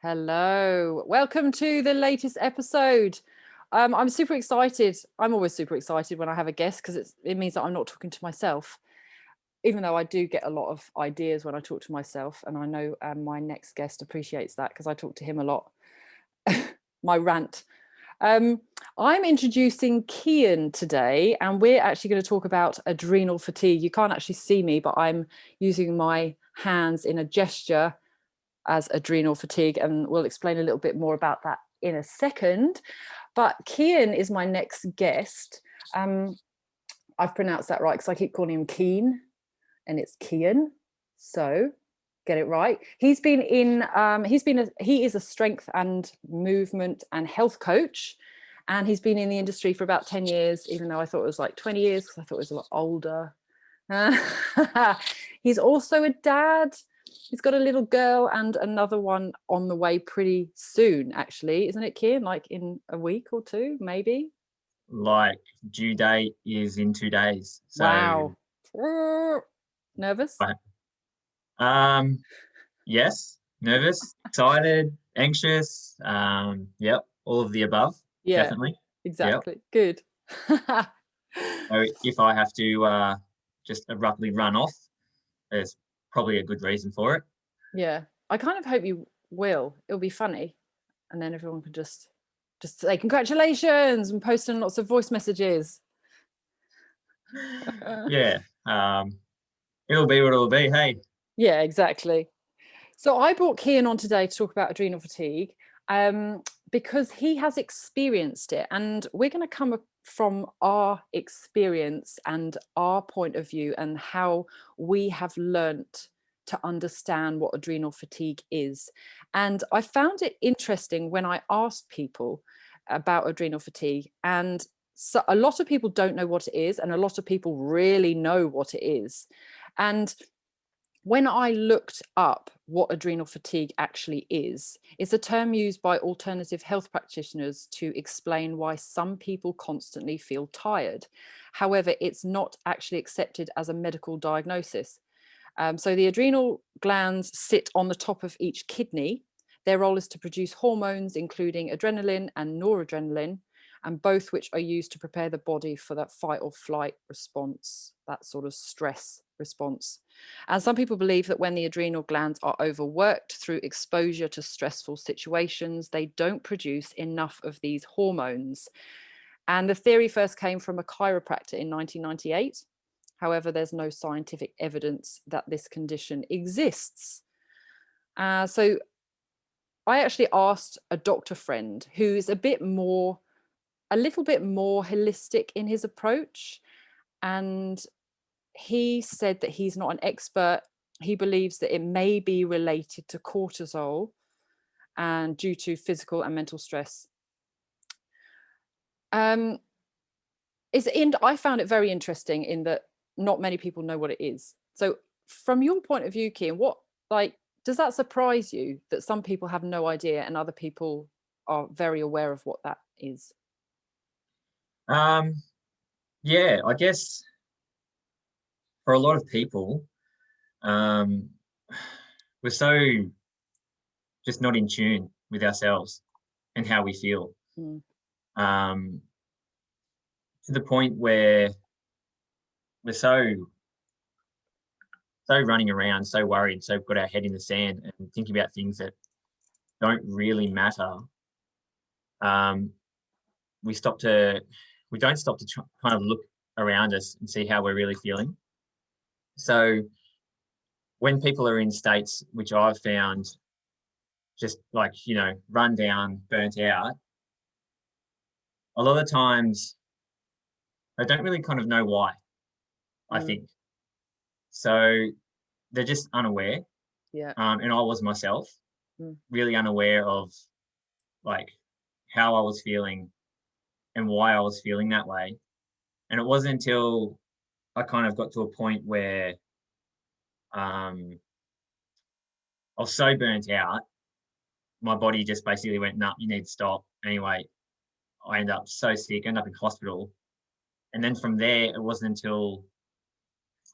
Hello, welcome to the latest episode. I'm super excited. I'm always super excited when I have a guest because it means that I'm not talking to myself, even though I do get a lot of ideas when I talk to myself. And I know my next guest appreciates that because I talk to him a lot. My rant. Um, I'm introducing Kean today, and we're actually going to talk about adrenal fatigue. You can't actually see me, but I'm using my hands in a gesture as adrenal fatigue, and we'll explain a little bit more about that in a second. But Kean is my next guest. I've pronounced that right because I keep calling him Kean, and it's Kean. So get it right. He is a strength and movement and health coach, and he's been in the industry for about 10 years, even though I thought it was like 20 years because I thought it was a lot older. He's also a dad. He's got a little girl and another one on the way pretty soon, actually, isn't it, Kean? Like in a week or two, maybe. Like due date is in 2 days. So Wow. Nervous? I- yes, nervous, excited, anxious. Yep, all of the above, Yeah, definitely. Yep. exactly. Good. So if I have to just abruptly run off, there's probably a good reason for it. Yeah. I kind of hope you will. It'll be funny. And then everyone can just say congratulations and post in lots of voice messages. Yeah. It'll be what it'll be. Hey. Yeah, exactly. So I brought Kean on today to talk about adrenal fatigue because he has experienced it, and we're going to come from our experience and our point of view and how we have learnt to understand what adrenal fatigue is. And I found it interesting when I asked people about adrenal fatigue, and so a lot of people don't know what it is, and a lot of people really know what it is. And when I looked up what adrenal fatigue actually is, it's a term used by alternative health practitioners to explain why some people constantly feel tired. However, it's not actually accepted as a medical diagnosis. So the adrenal glands sit on the top of each kidney. Their role is to produce hormones, including adrenaline and noradrenaline, and both which are used to prepare the body for that fight or flight response, that sort of stress response. And some people believe that when the adrenal glands are overworked through exposure to stressful situations, they don't produce enough of these hormones. And the theory first came from a chiropractor in 1998. However, there's no scientific evidence that this condition exists. So I actually asked a doctor friend who's a little bit more holistic in his approach. And he said that he's not an expert. He believes that it may be related to cortisol and due to physical and mental stress. I found it very interesting in that not many people know what it is. So from your point of view, Kean, does that surprise you that some people have no idea and other people are very aware of what that is? Um, yeah, I guess for a lot of people, um, we're so just not in tune with ourselves and how we feel. Mm, Um, to the point where we're so running around, so worried, so put our head in the sand and thinking about things that don't really matter. Um, we stop to we don't stop to kind of look around us and see how we're really feeling. So when people are in states which I've found just like run down, burnt out, a lot of times they don't really kind of know why. I mm, think so. They're just unaware, yeah. and I was myself Mm, really unaware of like how I was feeling and why I was feeling that way. And it wasn't until I kind of got to a point where um, I was so burnt out, my body just basically went, "Nah, you need to stop." Anyway, I ended up so sick, ended up in hospital, and then from there, it wasn't until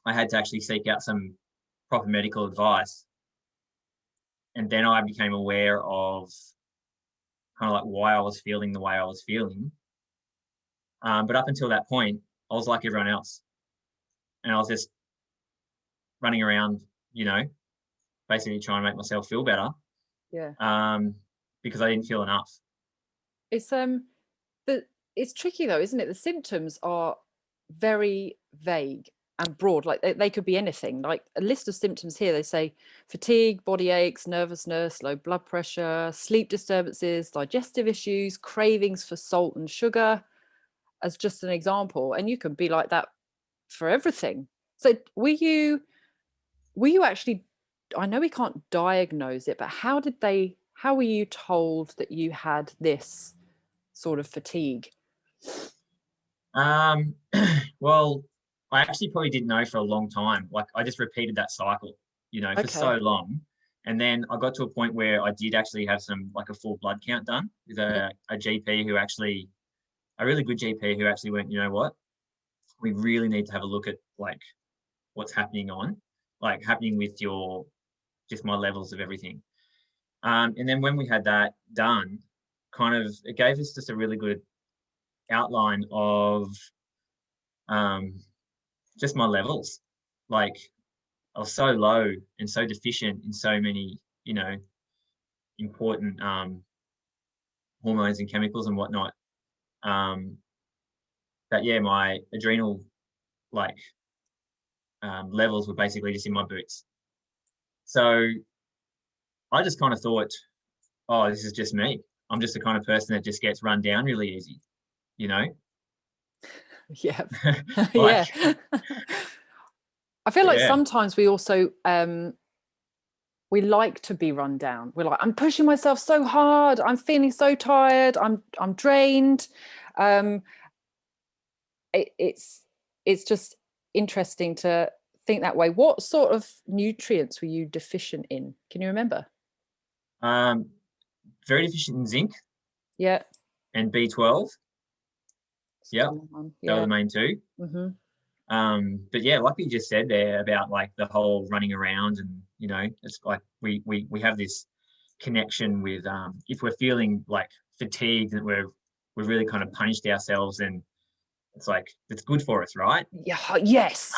I had to actually seek out some proper medical advice And then I became aware of kind of like why I was feeling the way I was feeling. But up until that point, I was like everyone else. And I was just running around, basically trying to make myself feel better. Yeah. Because I didn't feel enough. It's it's tricky though, isn't it? The symptoms are very vague and broad. Like they could be anything. Like a list of symptoms here, they say fatigue, body aches, nervousness, low blood pressure, sleep disturbances, digestive issues, cravings for salt and sugar, as just an example. And you can be like that for everything. So were you actually, I know we can't diagnose it, but how were you told that you had this sort of fatigue? Well, I actually probably didn't know for a long time. Like I just repeated that cycle, for so Okay. long. And then I got to a point where I did actually have like a full blood count done with a GP who actually, a really good GP who actually went, you know what, we really need to have a look at like what's happening with just my levels of everything. And then when we had that done, kind of, it gave us just a really good outline of just my levels. Like I was so low and so deficient in so many, important hormones and chemicals and whatnot. That my adrenal levels were basically just in my boots. So I just kind of thought, oh, this is just me. I'm just the kind of person that just gets run down really easy, Yeah. like, Yeah. I feel like yeah. sometimes we also we like to be run down. We're like, I'm pushing myself so hard, I'm feeling so tired, I'm drained. It's just interesting to think that way. What sort of nutrients were you deficient in? Can you remember? Very deficient in zinc Yeah. and B12. Yeah, they were Yeah. the main two. Mm-hmm. But yeah, like you just said there about like the whole running around, and it's like we have this connection with if we're feeling like fatigued and we've really kind of punished ourselves, and it's like it's good for us, right? Yeah. Yes.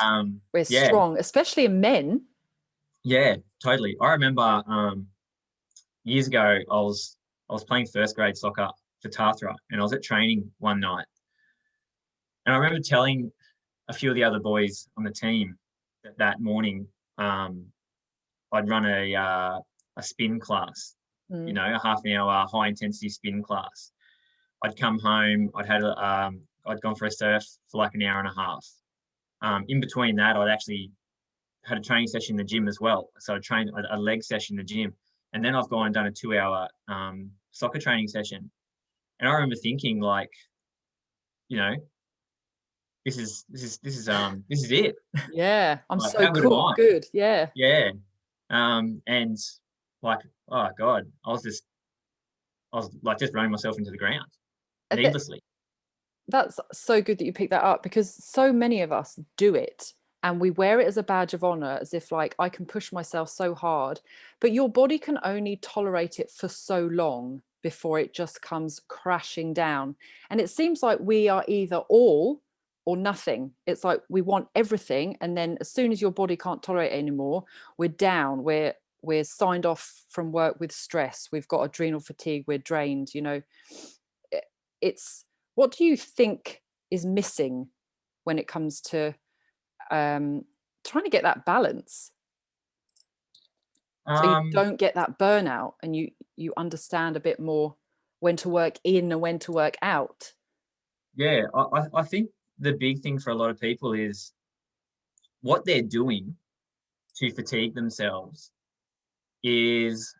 We're Yeah, strong, especially in men. yeah, totally. I remember years ago I was playing first grade soccer for Tathra, and I was at training one night, and I remember telling a few of the other boys on the team that morning I'd run a spin class, a half an hour high intensity spin class. I'd come home, I'd gone for a surf for like an hour and a half. In between that, I'd actually had a training session in the gym as well. So I trained a leg session in the gym, and then I've gone and done a 2-hour soccer training session. And I remember thinking like, this is it. Yeah. I'm Like, so how good am cool. I? Good. Yeah. Yeah. And like, oh God, I was like just running myself into the ground needlessly. That's so good that you picked that up, because so many of us do it and we wear it as a badge of honor, as if like I can push myself so hard, but your body can only tolerate it for so long before it just comes crashing down. And it seems like we are either all or nothing. It's like we want everything, and then as soon as your body can't tolerate it anymore, we're down, we're signed off from work with stress, we've got adrenal fatigue, we're drained. It's, what do you think is missing when it comes to trying to get that balance, so you Um, don't get that burnout and you understand a bit more when to work in and when to work out? yeah, I think the big thing for a lot of people is what they're doing to fatigue themselves is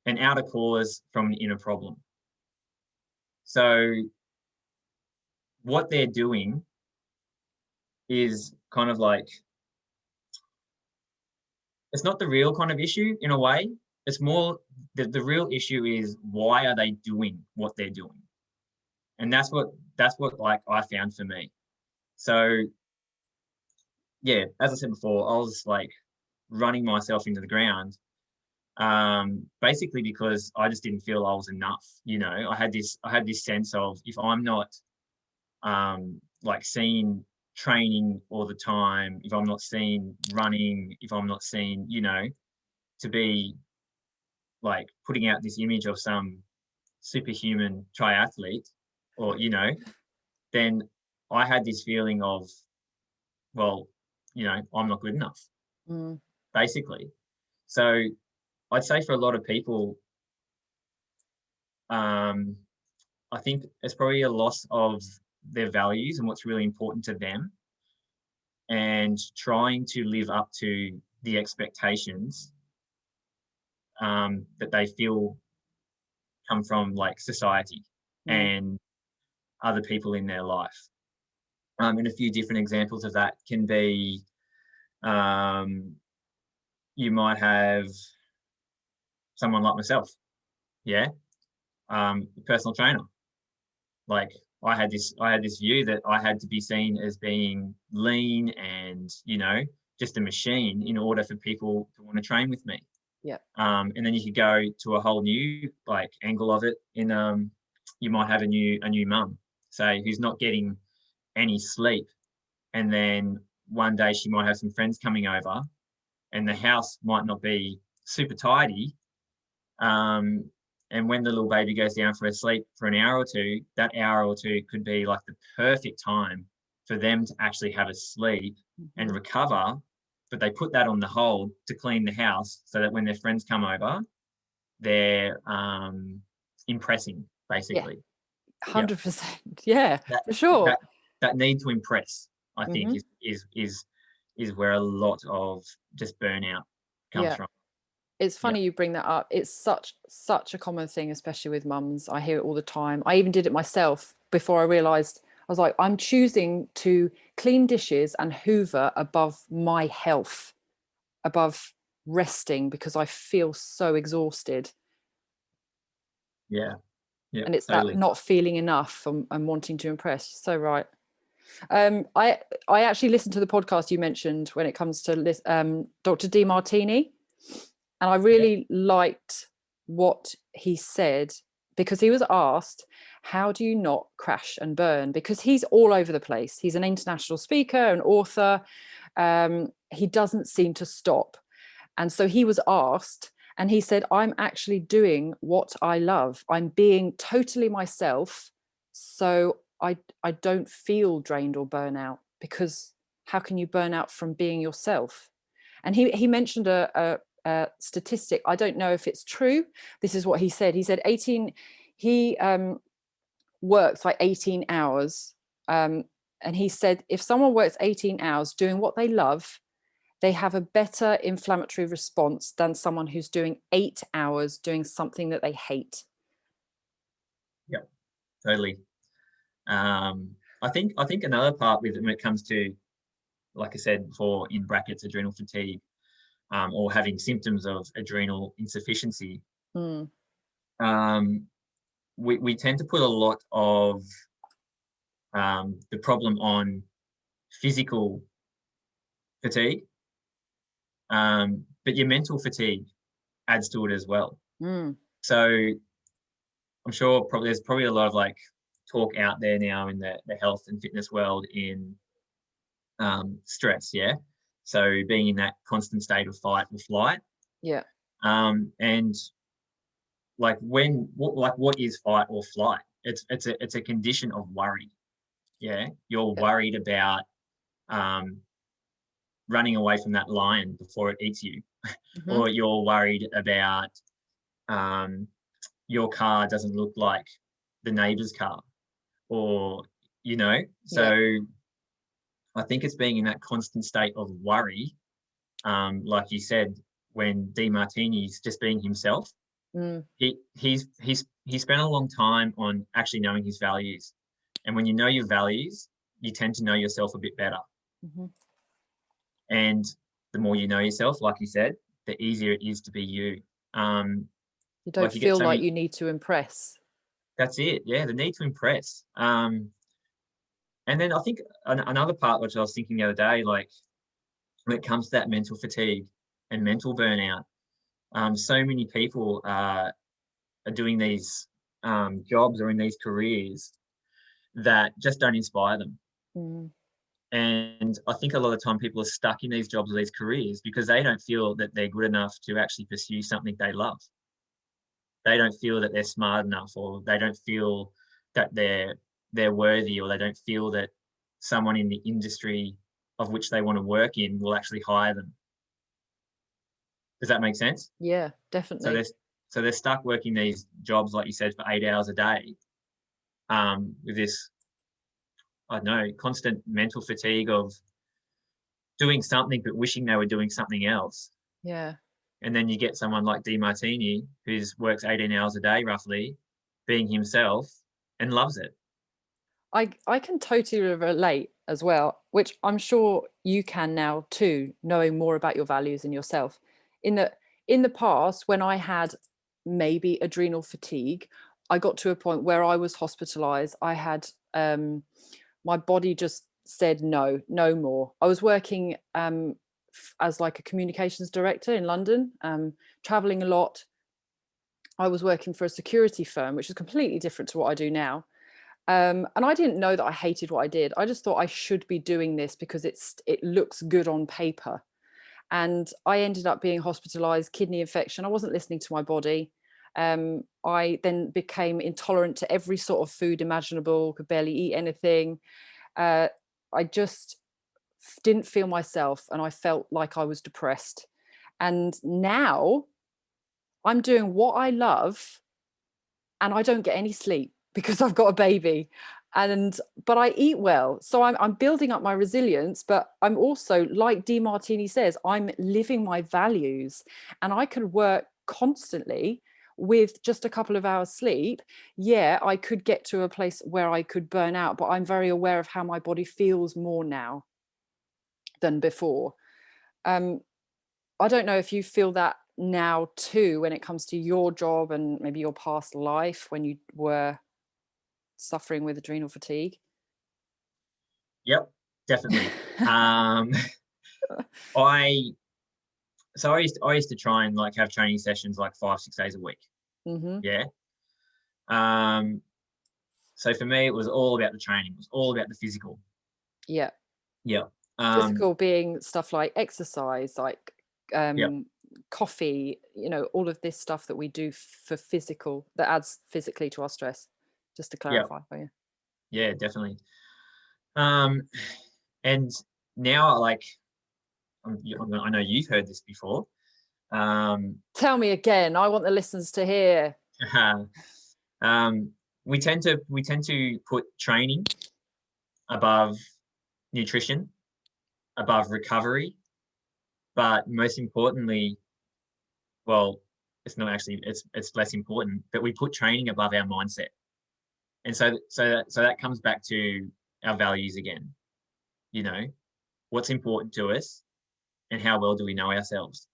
an outer cause from an inner problem. So what they're doing is kind of like, it's not the real kind of issue in a way. It's more the real issue is why are they doing what they're doing? And that's what like I found for me. So yeah, as I said before, I was like running myself into the ground, basically because I just didn't feel I was enough. You know, I had this sense of, if I'm not like seen training all the time, if I'm not seen running, if I'm not seen, you know, to be like putting out this image of some superhuman triathlete, or, you know, then I had this feeling of, well, you know, I'm not good enough, basically. So I'd say for a lot of people, I think it's probably a loss of their values and what's really important to them, and trying to live up to the expectations that they feel come from like society and other people in their life. And a few different examples of that can be, you might have someone like myself, yeah, personal trainer. Like I had this view that I had to be seen as being lean and, you know, just a machine in order for people to want to train with me. Yeah. And then you could go to a whole new like angle of it. You might have a new mum, say, who's not getting any sleep, and then one day she might have some friends coming over, and the house might not be super tidy. And when the little baby goes down for a sleep for an hour or two, that hour or two could be like the perfect time for them to actually have a sleep and recover. But they put that on the hold to clean the house so that when their friends come over, they're impressing, basically. 100%. Yeah, That, for sure. that need to impress, I think, is where a lot of just burnout comes from. It's funny you bring that up. It's such a common thing, especially with mums. I hear it all the time. I even did it myself before I realized. I was like, I'm choosing to clean dishes and hoover above my health, above resting, because I feel so exhausted. Yeah, And it's totally. that not feeling enough and wanting to impress. So right. I actually listened to the podcast you mentioned when it comes to Dr. Demartini. And I really liked what he said, because he was asked, how do you not crash and burn? Because he's all over the place. He's an international speaker, an author. He doesn't seem to stop. And so he was asked, and he said, I'm actually doing what I love. I'm being totally myself. So I don't feel drained or burnout, because how can you burn out from being yourself? And he mentioned a statistic. I don't know if it's true. This is what he said. He said he works like 18 hours. And he said, if someone works 18 hours doing what they love, they have a better inflammatory response than someone who's doing 8 hours doing something that they hate. Yeah, totally. I think another part with it, when it comes to, like I said before, in brackets, adrenal fatigue, or having symptoms of adrenal insufficiency, we tend to put a lot of the problem on physical fatigue, but your mental fatigue adds to it as well. So I'm sure there's probably a lot of like talk out there now in the health and fitness world in stress, yeah. So being in that constant state of fight or flight. Yeah. And like what is fight or flight? It's a condition of worry. Yeah. You're worried about running away from that lion before it eats you. Or you're worried about your car doesn't look like the neighbor's car, or, you know, so I think it's being in that constant state of worry. Like you said, when Demartini's just being himself, he spent a long time on actually knowing his values. And when you know your values, you tend to know yourself a bit better. And the more you know yourself, like you said, the easier it is to be you. You don't feel like you need to impress. That's it. Yeah, the need to impress. And then I think another part, which I was thinking the other day, like when it comes to that mental fatigue and mental burnout, So many people are doing these jobs or in these careers that just don't inspire them. Mm. And I think a lot of the time people are stuck in these jobs or these careers because they don't feel that they're good enough to actually pursue something they love. They don't feel that they're smart enough, or they don't feel that they're worthy, or they don't feel that someone in the industry of which they want to work in will actually hire them. Does that make sense? Yeah, So definitely. they're stuck working these jobs, like you said, for 8 hours a day, with this, I don't know, constant mental fatigue of doing something but wishing they were doing something else. Yeah. And then you get someone like Martini, who works 18 hours a day roughly, being himself and loves it. I can totally relate as well, which I'm sure you can now too, knowing more about your values and yourself. In the past, when I had maybe adrenal fatigue, I got to a point where I was hospitalized. I had my body just said no more. I was working as like a communications director in London, traveling a lot. I was working for a security firm, which is completely different to what I do now. And I didn't know that I hated what I did. I just thought I should be doing this because it looks good on paper. And I ended up being hospitalized, kidney infection. I wasn't listening to my body. I then became intolerant to every sort of food imaginable, could barely eat anything. I just didn't feel myself, and I felt like I was depressed. And now I'm doing what I love, and I don't get any sleep because I've got a baby. But I eat well, so I'm building up my resilience. But I'm also, like Martini says, I'm living my values, and I can work constantly with just a couple of hours sleep. Yeah, I could get to a place where I could burn out, but I'm very aware of how my body feels more now than before. um, I don't know if you feel that now too when it comes to your job and maybe your past life when you were suffering with adrenal fatigue. Yep, definitely. Um, I I used to try and like have training sessions like 5-6 days a week. Mm-hmm. Yeah. Um, so for me, it was all about the training. It was all about the physical. Yeah. Yeah. Physical being stuff like exercise, like Yep. coffee, all of this stuff that we do for physical, that adds physically to our stress, just to Yep. clarify for you. Yeah, definitely. Um, and now like I know you've heard this before. Tell me again. I want the listeners to hear. um, we tend to put training above nutrition, above recovery, but most importantly, well, it's not actually, it's less important, but we put training above our mindset. And so that comes back to our values again. You know, what's important to us and how well do we know ourselves?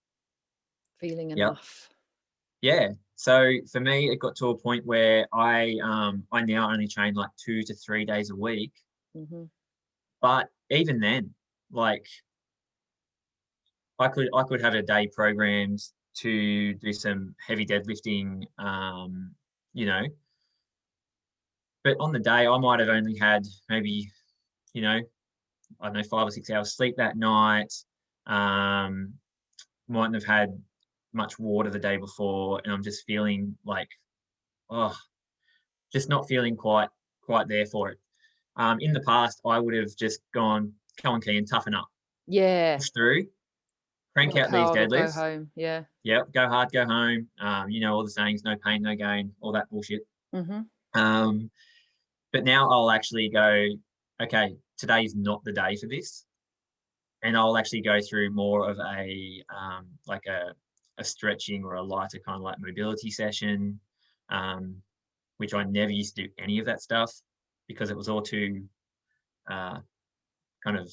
Feeling Yep. enough. Yeah. So for me, it got to a point where I now only train like 2 to 3 days a week. Mm-hmm. But even then, like I could have a day programmed to do some heavy deadlifting, you know, but on the day I might have only had maybe, you know, I don't know, 5 or 6 hours sleep that night. Um, mightn't have had much water the day before, and I'm just feeling like, oh, just not feeling quite there for it. In the past, I would have just gone, come on, Kean, toughen up, Yeah. push through, crank Work out these hard or go deadlifts. home. Yeah. Yep, go hard, go home. You know all the sayings, no pain, no gain, all that bullshit. Mm-hmm. Um, but now I'll actually go, okay, today's not the day for this, and I'll actually go through more of a like a stretching or a lighter kind of like mobility session, which I never used to do any of that stuff because it was all too uh, kind of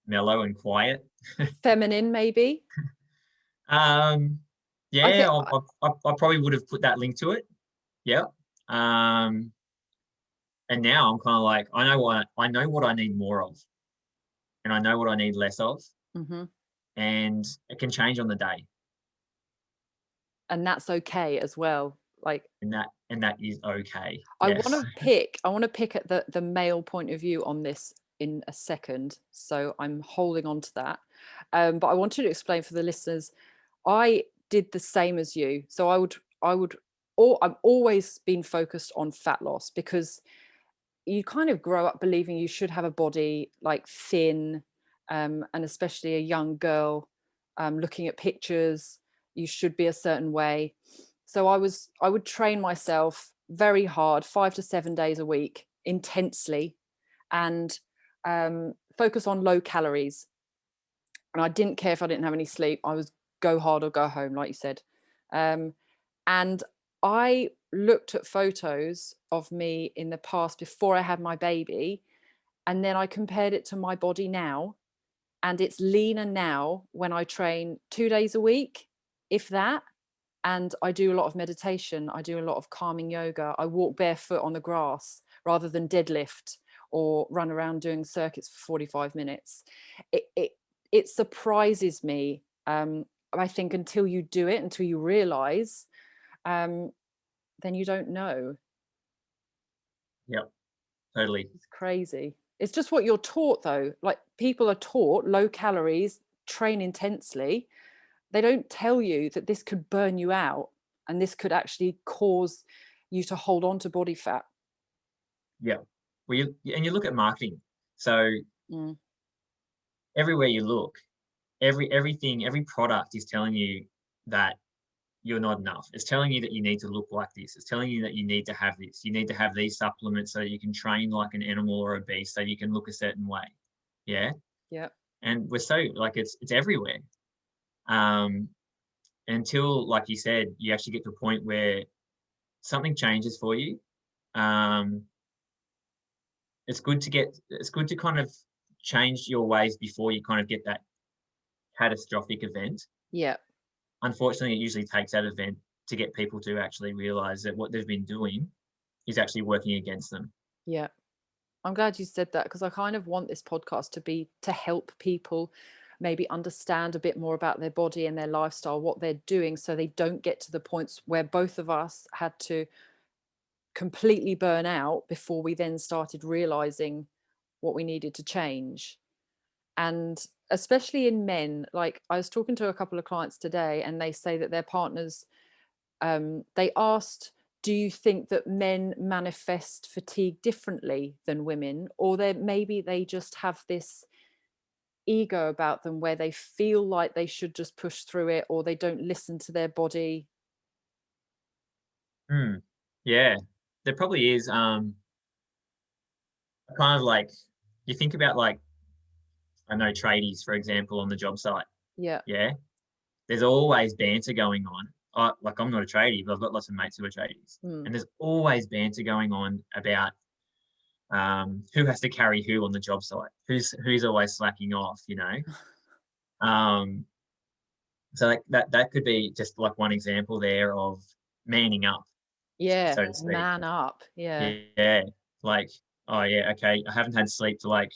mellow and quiet. Feminine, maybe. Um, I yeah, think. I probably would have put that link to it. Yeah. Um, and now I'm kind of like, I know what I need more of, and I know what I need less of, Mm-hmm. and it can change on the day. and that's okay as well. Like, and that is okay. I Yes. want to pick at the male point of view on this in a second, so I'm holding on to that. But I wanted to explain for the listeners, I did the same as you. So I've always been focused on fat loss, because you kind of grow up believing you should have a body like thin, and especially a young girl, looking at pictures, you should be a certain way. So I would train myself very hard, 5 to 7 days a week, intensely, and focus on low calories. And I didn't care if I didn't have any sleep. I was go hard or go home, like you said. And I looked at photos of me in the past before I had my baby, and then I compared it to my body now, and it's leaner now when I train 2 days a week, if that. And I do a lot of meditation. I do a lot of calming yoga. I walk barefoot on the grass rather than deadlift or run around doing circuits for 45 minutes. It surprises me. I think until you do it, until you realize, then you don't know. Yep. Totally. It's crazy. It's just what you're taught, though. Like, people are taught low calories, train intensely. They don't tell you that this could burn you out, and this could actually cause you to hold on to body fat. Yeah. Well, you look at marketing. So Mm. everywhere you look, everything, every product is telling you that you're not enough. It's telling you that you need to look like this. It's telling you that you need to have this. You need to have these supplements so that you can train like an animal or a beast, so you can look a certain way. Yeah. Yeah. And we're so like it's everywhere. Um, until, like you said, you actually get to a point where something changes for you. Um, it's good to kind of change your ways before you kind of get that catastrophic event. Yeah. Unfortunately, it usually takes that event to get people to actually realize that what they've been doing is actually working against them. Yeah. I'm glad you said that, because I kind of want this podcast to help people maybe understand a bit more about their body and their lifestyle, what they're doing, so they don't get to the points where both of us had to completely burn out before we then started realizing what we needed to change. And especially in men, like, I was talking to a couple of clients today, and they say that their partners, they asked, do you think that men manifest fatigue differently than women, or maybe they just have this ego about them where they feel like they should just push through it, or they don't listen to their body? Hmm. Yeah, there probably is. Kind of like you think about, like, I know tradies, for example, on the job site. Yeah. Yeah, there's always banter going on. Like, I'm not a tradie, but I've got lots of mates who are tradies, Mm. and there's always banter going on about who has to carry who on the job site, who's always slacking off, you know. Um, so like that could be just like one example there of manning up, Yeah. so to speak. Man up. Yeah. Yeah, like, oh yeah, okay, I haven't had sleep for like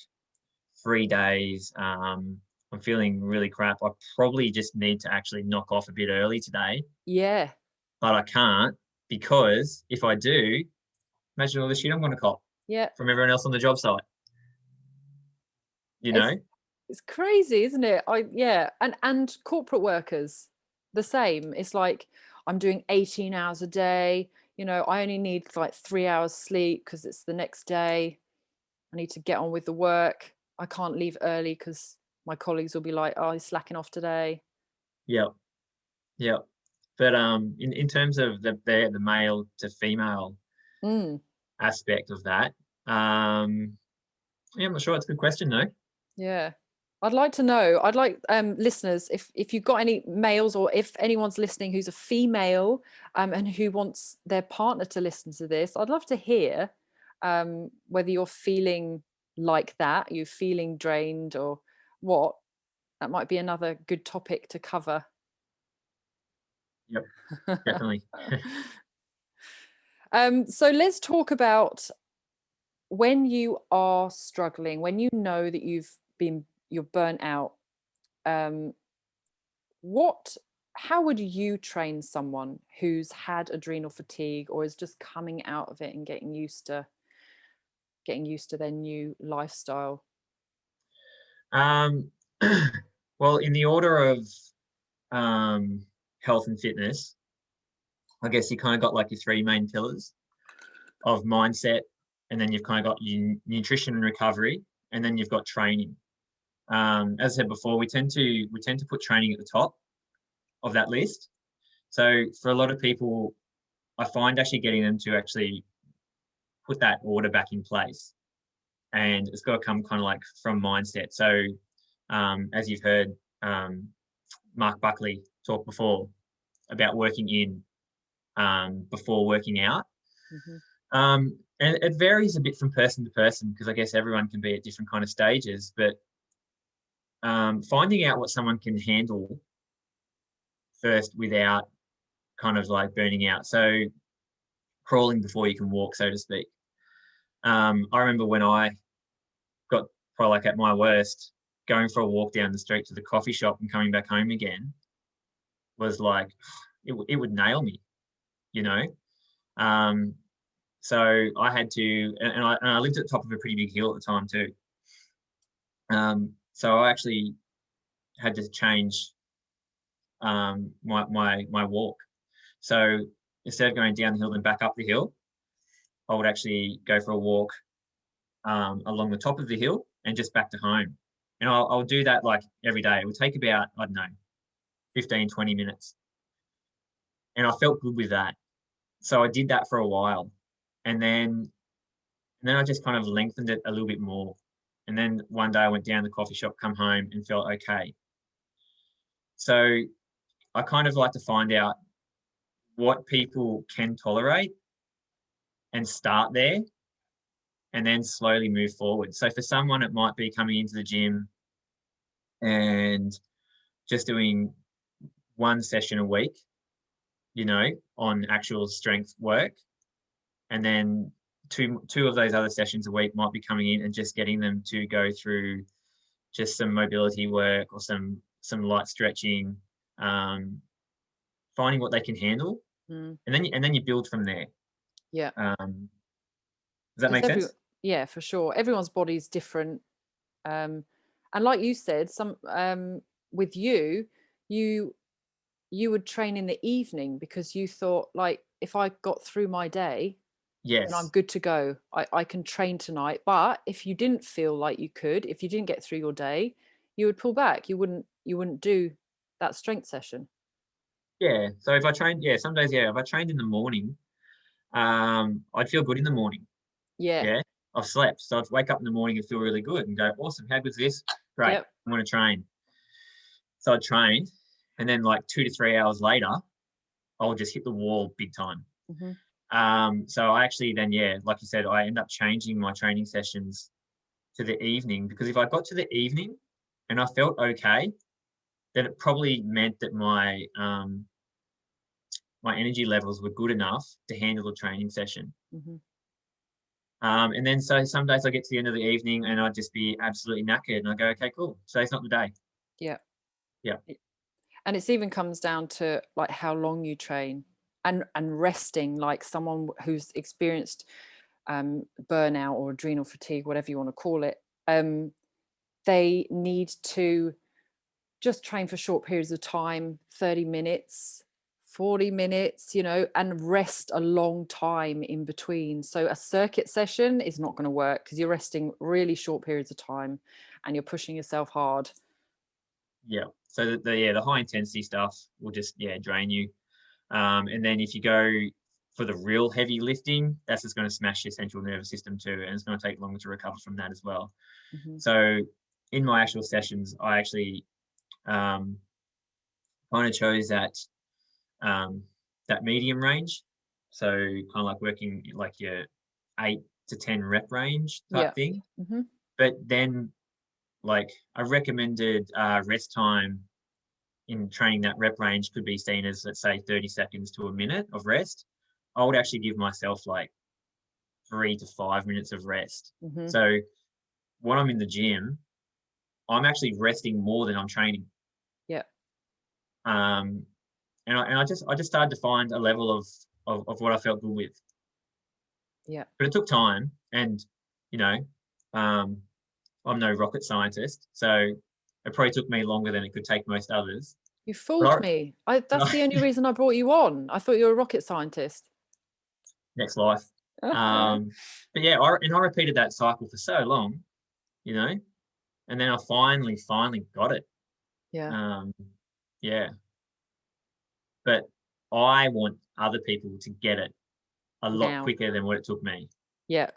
3 days. I'm feeling really crap. I probably just need to actually knock off a bit early today, Yeah. but I can't, because if I do, imagine all the shit I'm going to cop Yeah. from everyone else on the job site. You know? It's crazy, isn't it? Yeah. And corporate workers, the same. It's like, I'm doing 18 hours a day. I only need like 3 hours sleep because it's the next day. I need to get on with the work. I can't leave early because my colleagues will be like, oh, he's slacking off today. Yep. Yep. But in terms of the male to female Mm, aspect of that, yeah, I'm not sure. It's a good question though. yeah. I'd like to know. I'd like listeners, if you've got any males, or if anyone's listening who's a female, and who wants their partner to listen to this, I'd love to hear whether you're feeling like that, you're feeling drained, or what. That might be another good topic to cover. Yep, definitely. So let's talk about when you are struggling, when you know that you're burnt out. What how would you train someone who's had adrenal fatigue or is just coming out of it and getting used to their new lifestyle? Um, well, in the order of health and fitness, I guess you kind of got like your three main pillars of mindset, and then you've kind of got your nutrition and recovery, and then you've got training. As I said before, we tend to put training at the top of that list. So for a lot of people, I find actually getting them to actually put that order back in place, and it's got to come kind of like from mindset. So as you've heard Mark Buckley talk before about working in before working out. Mhm. And it varies a bit from person to person because I guess everyone can be at different kind of stages, but finding out what someone can handle first without kind of like burning out. So crawling before you can walk, so to speak. I remember when I got probably like at my worst, going for a walk down the street to the coffee shop and coming back home again was like, it would nail me, you know? So I had to, and I lived at the top of a pretty big hill at the time too. So I actually had to change my walk. So instead of going down the hill and back up the hill, I would actually go for a walk along the top of the hill and just back to home. And I'll do that like every day. It would take about, I don't know, 15, 20 minutes. And I felt good with that. So I did that for a while. And then I just kind of lengthened it a little bit more. And then one day I went down to the coffee shop, come home and felt okay. So I kind of like to find out what people can tolerate and start there and then slowly move forward. So for someone, it might be coming into the gym and just doing one session a week, you know, on actual strength work. And then two of those other sessions a week might be coming in and just getting them to go through just some mobility work or some light stretching, finding what they can handle, Mm. and then you build from there. Yeah. Does that make sense? Yeah, for sure. Everyone's body's different. And like you said, with you, you would train in the evening because you thought, like, if I got through my day, then I'm Yes. good to go. I can train tonight. But if you didn't feel like you could, if you didn't get through your day, you would pull back. You wouldn't do that strength session. Yeah. So if I trained, yeah, some days, yeah, if I trained in the morning, I'd feel good in the morning. Yeah. Yeah. I've slept. So I'd wake up in the morning and feel really good and go, awesome, how good's this? Great. Yep. I'm gonna train. So I trained, and then like 2 to 3 hours later, I'll just hit the wall big time. Mm-hmm. So I actually then, yeah, like you said, I end up changing my training sessions to the evening because if I got to the evening and I felt okay, then it probably meant that my energy levels were good enough to handle a training session. Mm-hmm. And then so some days I get to the end of the evening and I'd just be absolutely knackered and I go, okay, cool. Today's not the day. Yeah. Yeah. And it's even comes down to like how long you train and resting. Like someone who's experienced burnout or adrenal fatigue, whatever you want to call it, they need to just train for short periods of time, 30 minutes, 40 minutes, you know, and rest a long time in between. So a circuit session is not going to work because you're resting really short periods of time and you're pushing yourself hard. Yeah. So the high intensity stuff will just, yeah, drain you. And then if you go for the real heavy lifting, that's just going to smash your central nervous system too. And it's going to take longer to recover from that as well. Mm-hmm. So in my actual sessions, I actually kind of chose that medium range. So kind of like working like your 8 to 10 rep range type Yeah. thing. Mm-hmm. But then like I recommended rest time in training that rep range could be seen as, let's say, 30 seconds to a minute of rest. I would actually give myself like 3 to 5 minutes of rest. Mm-hmm. So when I'm in the gym, I'm actually resting more than I'm training. Yeah. and I just started to find a level of what I felt good with. Yeah. But it took time, and you know, I'm no rocket scientist, so it probably took me longer than it could take most others. You But fooled me. That's the only reason I brought you on. I thought you were a rocket scientist. next life. But yeah, I repeated that cycle for so long, you know, and then I finally got it. Yeah. Yeah. But I want other people to get it a lot Now. quicker than what it took me. Yeah.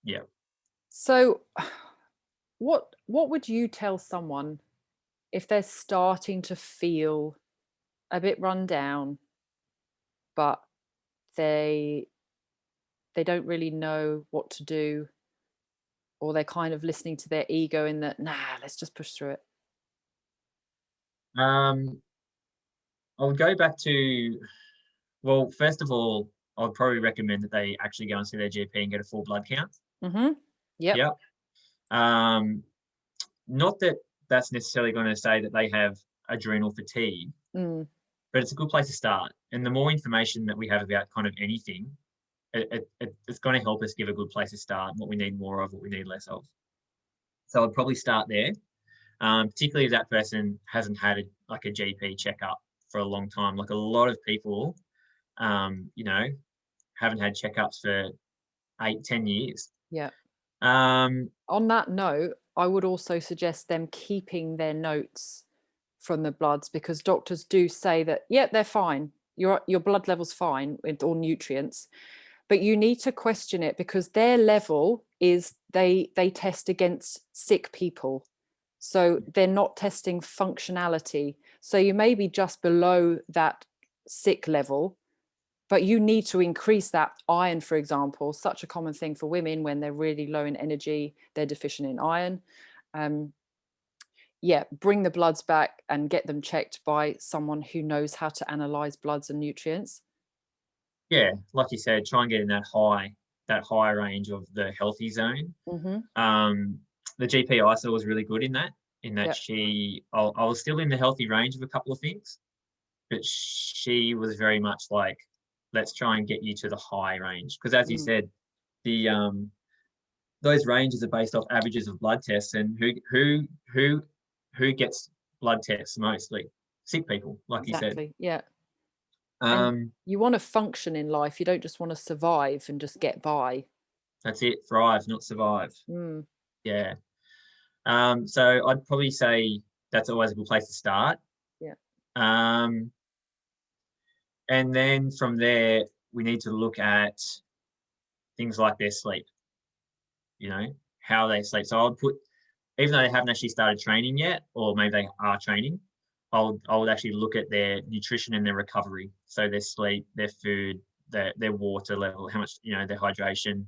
Yeah. So what would you tell someone if they're starting to feel a bit run down, but they don't really know what to do, or they're kind of listening to their ego in that, nah, let's just push through it? Um, I would go back to, well, first of all, I would probably recommend that they actually go and see their GP and get a full blood count. Mm-hmm. Yep. Yeah. Um, Not that that's necessarily going to say that they have adrenal fatigue, Mm, but it's a good place to start. And the more information that we have about kind of anything, it's going to help us give a good place to start, what we need more of, what we need less of. So I'd probably start there, particularly if that person hasn't had like a GP checkup for a long time. Like a lot of people, you know, haven't had checkups for 8, 10 years. yeah. Um, On that note, I would also suggest them keeping their notes from the bloods, because doctors do say that, yeah, they're fine. Your blood level's fine with all nutrients, but you need to question it, because their level is they test against sick people. So they're not testing functionality. So you may be just below that sick level, but you need to increase that. Iron, for example, such a common thing for women when they're really low in energy, they're deficient in iron. Yeah, bring the bloods back and get them checked by someone who knows how to analyze bloods and nutrients. yeah, like you said, try and get in that high range of the healthy zone. Mm-hmm. The GP I saw was really good in that. Yeah. I was still in the healthy range of a couple of things, but she was very much like, let's try and get you to the high range, because as you Mm, said, the those ranges are based off averages of blood tests, and who gets blood tests mostly? Sick people, like you said. exactly. Yeah. And Um, you want to function in life. You don't just want to survive and just get by. that's it. Thrive, not survive. Mm, Yeah. So I'd probably say that's always a good place to start. yeah. Um, and then from there, we need to look at things like their sleep, you know, how they sleep. So I would put, even though they haven't actually started training yet, or maybe they are training, I would actually look at their nutrition and their recovery. So their sleep, their food, their water level, how much, you know, their hydration.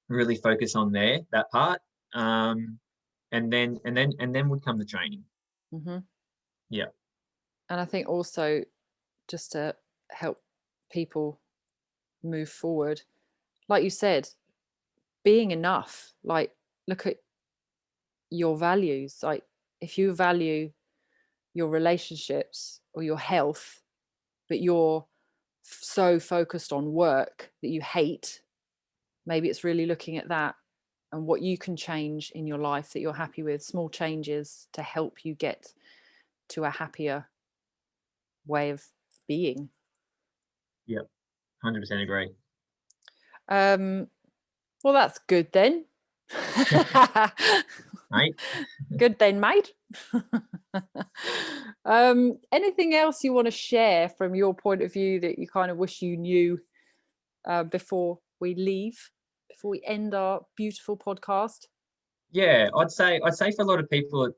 Really focus on that part. And then would come the training. Mm-hmm. Yeah. And I think also, just to help people move forward, like you said, being enough. Like, look at your values. Like, if you value your relationships or your health, but you're so focused on work that you hate, maybe it's really looking at that and what you can change in your life that you're happy with, small changes to help you get to a happier way of being. Yep. 100% agree. Well, that's good then. Mate. Good then, mate. Anything else you want to share from your point of view that you kind of wish you knew before we leave, before we end our beautiful podcast? Yeah, I'd say for a lot of people,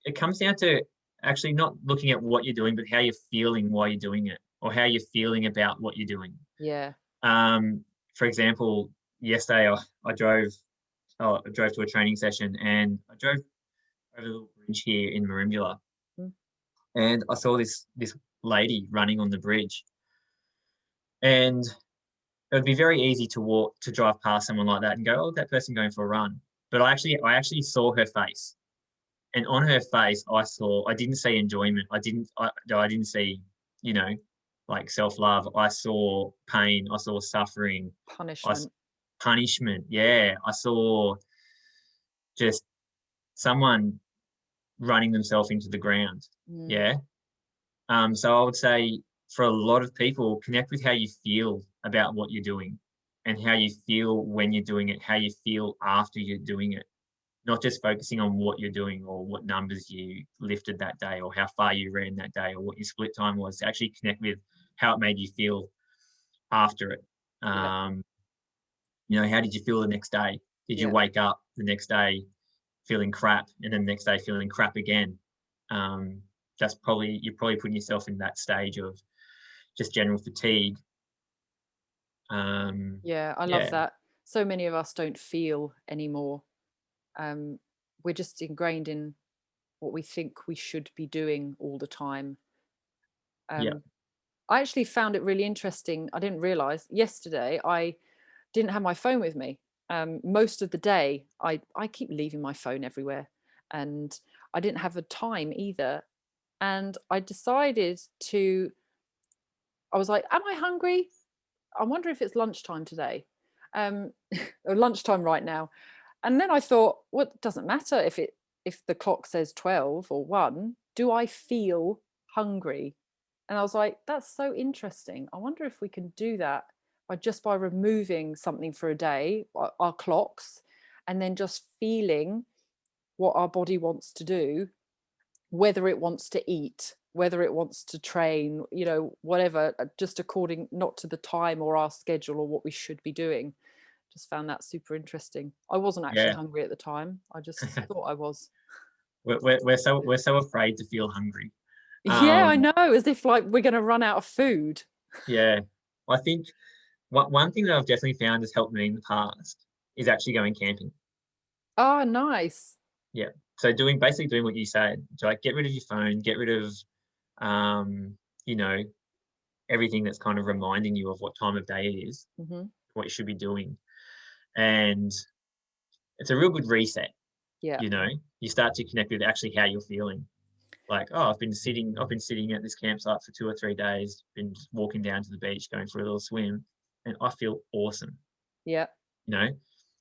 it comes down to actually not looking at what you're doing, but how you're feeling while you're doing it, or how you're feeling about what you're doing. Yeah. For example, yesterday I drove to a training session, and I drove over the little bridge here in Merimbula, Mm. and I saw this lady running on the bridge, and it would be very easy to drive past someone like that and go, oh, that person going for a run. But I actually saw her face, And on her face, I didn't see enjoyment. I didn't see, you know, like self-love. I saw pain. I saw suffering. I s- Punishment. punishment. Yeah. I saw just someone running themselves into the ground. Mm, Yeah. So I would say for a lot of people, connect with how you feel about what you're doing and how you feel when you're doing it, how you feel after you're doing it. Not just focusing on what you're doing or what numbers you lifted that day or how far you ran that day or what your split time was. Actually connect with how it made you feel after it. yeah, How did you feel the next day? Did you yeah. wake up the next day feeling crap and then the next day feeling crap again? You're probably putting yourself in that stage of just general fatigue. Yeah, I love Yeah, that. So many of us don't feel anymore. Um, we're just ingrained in what we think we should be doing all the time. yeah, Um, I actually found it really interesting. I didn't realize yesterday I didn't have my phone with me. Most of the day, I keep leaving my phone everywhere, and I didn't have a time either. And I decided to. I was like, "Am I hungry? I wonder if it's lunchtime today, um, or lunchtime right now." And then I thought, well, it doesn't matter if the clock says 12 or 1. Do I feel hungry? And I was like, that's so interesting. I wonder if we can do that by removing something for a day, our clocks, and then just feeling what our body wants to do, whether it wants to eat, whether it wants to train, whatever, just according not to the time or our schedule or what we should be doing. Just found that super interesting. I wasn't actually yeah. hungry at the time. I just thought I was. We're so afraid to feel hungry. Yeah, I Um, know, as if like we're going to run out of food. yeah, I think one thing that I've definitely found has helped me in the past is actually going camping. Ah, nice. Yeah. So basically doing what you said. So like get rid of your phone, get rid of um, you know, everything that's kind of reminding you of what time of day it is, Hmm. what you should be doing. And it's a real good reset, Yeah. you know. You start to connect with actually how you're feeling. Like, oh, I've been sitting at this campsite for 2 or 3 days, been just walking down to the beach, going for a little swim, and I feel awesome, Yeah. you know.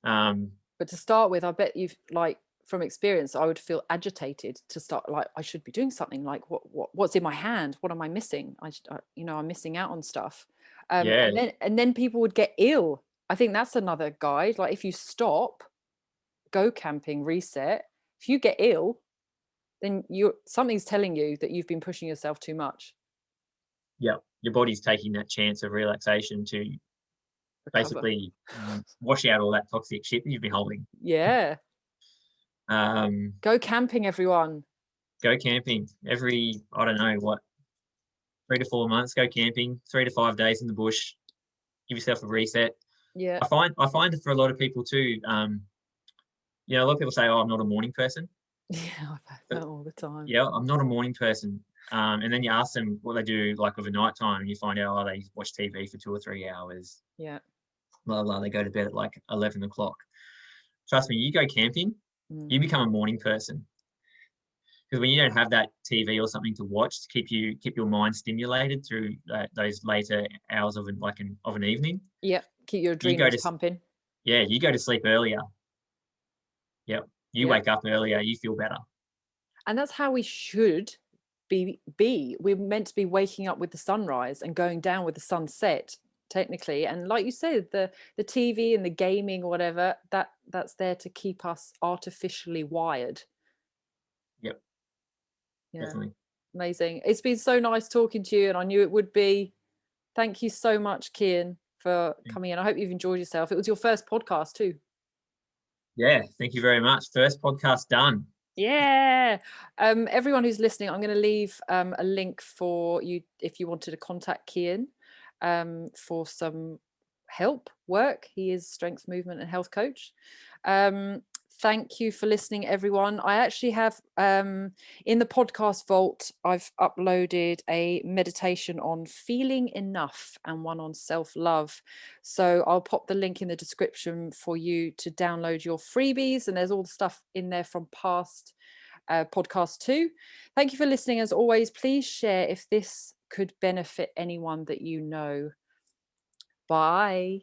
Um, But to start with, I bet you've like from experience, I would feel agitated to start like I should be doing something like what's in my hand? What am I missing? I'm missing out on stuff. yeah, And then people would get ill. I think that's another guide. Like if you stop, go camping, reset. If you get ill, then something's telling you that you've been pushing yourself too much. yeah. Your body's taking that chance of relaxation to Recover. basically wash out all that toxic shit that you've been holding. Yeah. Um, Go camping, everyone. Go camping every, I don't know what, 3 to 4 months. Go camping, 3 to 5 days in the bush. Give yourself a reset. Yeah. I find that for a lot of people too. A lot of people say, "Oh, I'm not a morning person." Yeah, I've had But that all the time. yeah, I'm not a morning person. And then you ask them what they do like of a night time, and you find out, oh, they watch TV for 2 or 3 hours. Yeah. Blah blah. They go to bed at like 11 o'clock. Trust me, you go camping, Mm. you become a morning person because when you don't have that TV or something to watch to keep your mind stimulated through those later hours of an evening, Yeah. Keep your you go adrenals to pumping. you go to sleep earlier. Yep, you Yeah. wake up earlier, you feel better. And that's how we should be. We're meant to be waking up with the sunrise and going down with the sunset, technically. And like you said, the TV and the gaming or whatever, that's there to keep us artificially wired. Yep, Yeah. definitely. Amazing. It's been so nice talking to you, and I knew it would be. Thank you so much, Kean, for coming in. I hope you've enjoyed yourself. It was your first podcast too. Yeah, thank you very much. First podcast done. Yeah. Everyone who's listening, I'm going to leave a link for you if you wanted to contact Kean for some work. He is strength, movement, and health coach. Thank you for listening, everyone. I actually have in the podcast vault, I've uploaded a meditation on feeling enough and one on self-love. So I'll pop the link in the description for you to download your freebies. And there's all the stuff in there from past podcast too. Thank you for listening. As always, please share if this could benefit anyone that you know. Bye.